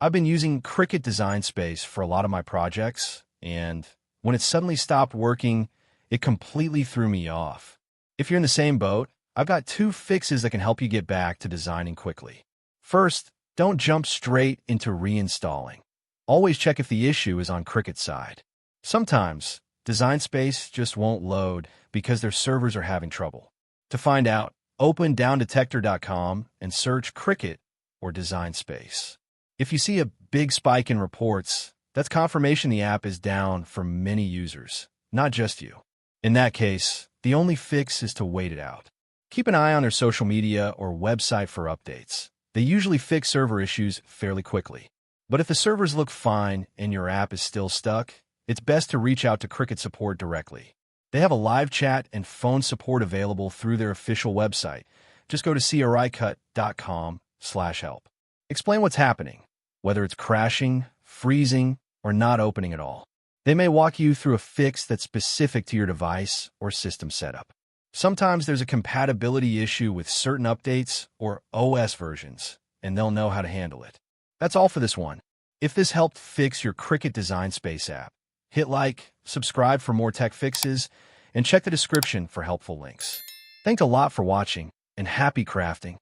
I've been using Cricut Design Space for a lot of my projects, and when it suddenly stopped working, it completely threw me off. If you're in the same boat, I've got two fixes that can help you get back to designing quickly. First, don't jump straight into reinstalling. Always check if the issue is on Cricut's side. Sometimes, Design Space just won't load because their servers are having trouble. To find out, open downdetector.com and search Cricut or Design Space. If you see a big spike in reports, that's confirmation the app is down for many users, not just you. In that case, the only fix is to wait it out. Keep an eye on their social media or website for updates. They usually fix server issues fairly quickly. But if the servers look fine and your app is still stuck, it's best to reach out to Cricut support directly. They have a live chat and phone support available through their official website. Just go to cricut.com/help. Explain what's happening, whether it's crashing, freezing, or not opening at all. They may walk you through a fix that's specific to your device or system setup. Sometimes there's a compatibility issue with certain updates or OS versions, and they'll know how to handle it. That's all for this one. If this helped fix your Cricut Design Space app, hit like, subscribe for more tech fixes, and check the description for helpful links. Thanks a lot for watching, and happy crafting.